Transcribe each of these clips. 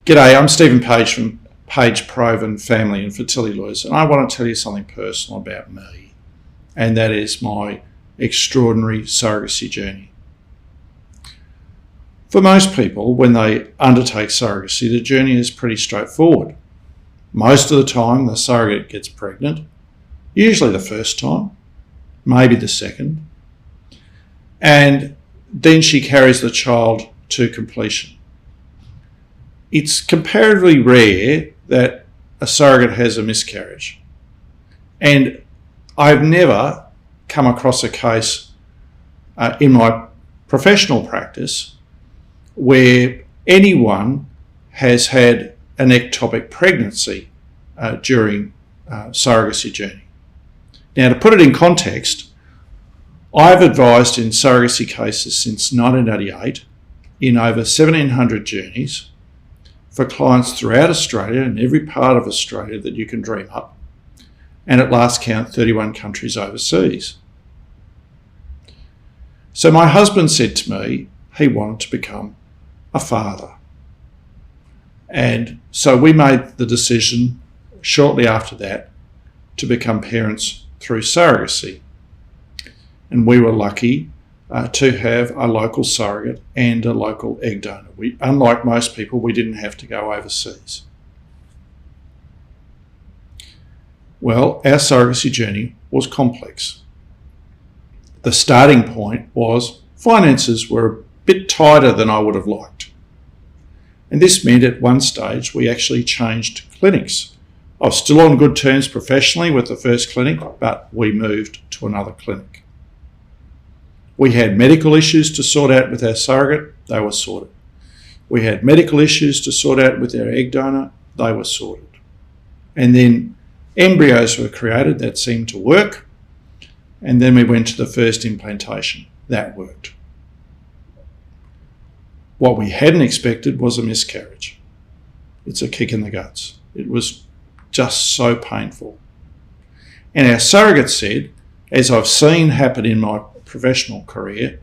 G'day, I'm Stephen Page from Page Provan Family and Fertility Lawyers, and I want to tell you something personal about me, and that is my extraordinary surrogacy journey. For most people, when they undertake surrogacy, the journey is pretty straightforward. Most of the time, the surrogate gets pregnant, usually the first time, maybe the second, and then she carries the child to completion. It's comparatively rare that a surrogate has a miscarriage, and I've never come across a case in my professional practice where anyone has had an ectopic pregnancy during surrogacy journey. Now, to put it in context, I've advised in surrogacy cases since 1988 in over 1,700 journeys for clients throughout Australia and every part of Australia that you can dream up, and at last count 31 countries overseas. So my husband said to me he wanted to become a father. And so we made the decision shortly after that to become parents through surrogacy. And we were lucky to have a local surrogate and a local egg donor. Unlike most people, we didn't have to go overseas. Well, our surrogacy journey was complex. The starting point was finances were a bit tighter than I would have liked. And this meant at one stage we actually changed clinics. I was still on good terms professionally with the first clinic, but we moved to another clinic. We had medical issues to sort out with our surrogate, they were sorted. We had medical issues to sort out with our egg donor, they were sorted. And then embryos were created that seemed to work, and then we went to the first implantation. That worked. What we hadn't expected was a miscarriage. It's a kick in the guts. It was just so painful. And our surrogate said, as I've seen happen in my professional career,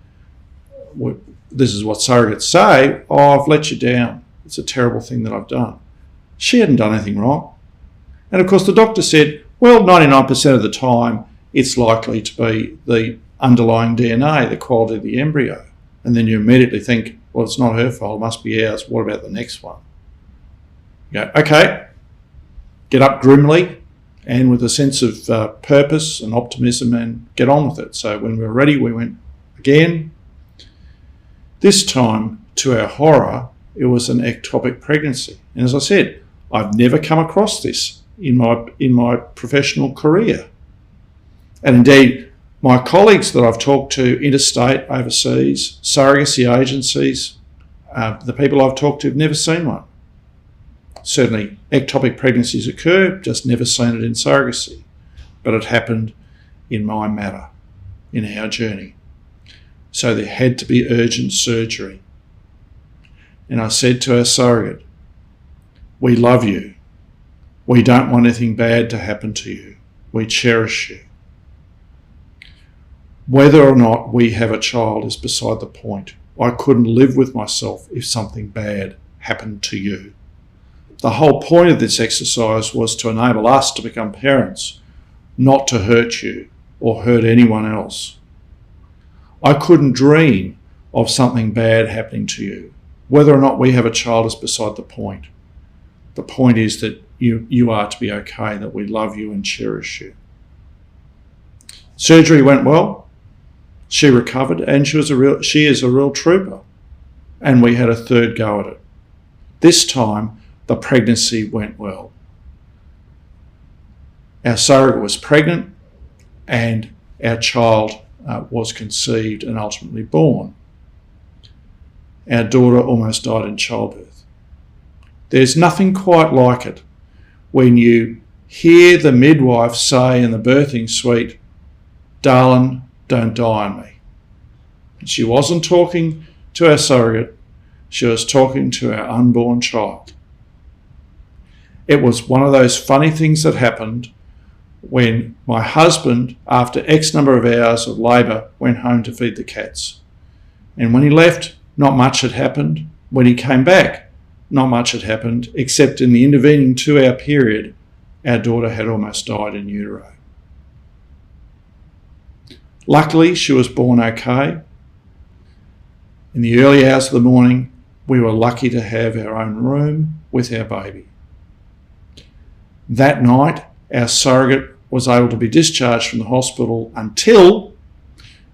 this is what surrogates say, oh, I've let you down. It's a terrible thing that I've done. She hadn't done anything wrong. And of course the doctor said, well, 99% of the time it's likely to be the underlying DNA, the quality of the embryo. And then you immediately think, well, it's not her fault, it must be ours. What about the next one? You go, okay, get up grimly and with a sense of purpose and optimism and get on with it. So when we were ready, we went again. This time, to our horror, it was an ectopic pregnancy. And as I said, I've never come across this in my professional career. And indeed, my colleagues that I've talked to interstate, overseas, surrogacy agencies, the people I've talked to have never seen one. Certainly ectopic pregnancies occur, just never seen it in surrogacy. But it happened in my matter, in our journey. So there had to be urgent surgery. And I said to our surrogate, we love you. We don't want anything bad to happen to you. We cherish you. Whether or not we have a child is beside the point. I couldn't live with myself if something bad happened to you. The whole point of this exercise was to enable us to become parents, not to hurt you or hurt anyone else. I couldn't dream of something bad happening to you. Whether or not we have a child is beside the point. The point is that you are to be okay, that we love you and cherish you. Surgery went well. She recovered, and she is a real trooper. And we had a third go at it. This time, the pregnancy went well. Our surrogate was pregnant, and our child was conceived and ultimately born. Our daughter almost died in childbirth. There's nothing quite like it when you hear the midwife say in the birthing suite, darling, don't die on me. And she wasn't talking to our surrogate, she was talking to our unborn child. It was one of those funny things that happened when my husband, after X number of hours of labour, went home to feed the cats. And when he left, not much had happened. When he came back, not much had happened, except in the intervening 2-hour period, our daughter had almost died in utero. Luckily, she was born okay. In the early hours of the morning, we were lucky to have our own room with our baby. That night, our surrogate was able to be discharged from the hospital until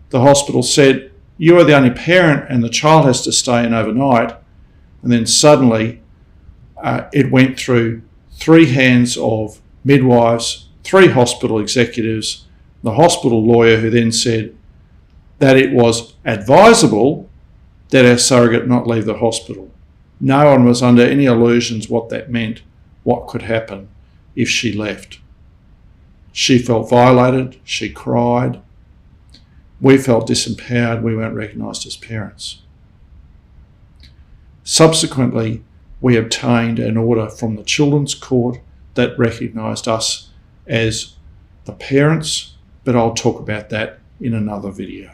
the hospital said, "You are the only parent and the child has to stay in overnight." And then suddenly it went through 3 hands of midwives, 3 hospital executives, the hospital lawyer, who then said that it was advisable that our surrogate not leave the hospital. No one was under any illusions what that meant, what could happen if she left. She felt violated, she cried. We felt disempowered, we weren't recognised as parents. Subsequently, we obtained an order from the Children's Court that recognised us as the parents, but I'll talk about that in another video.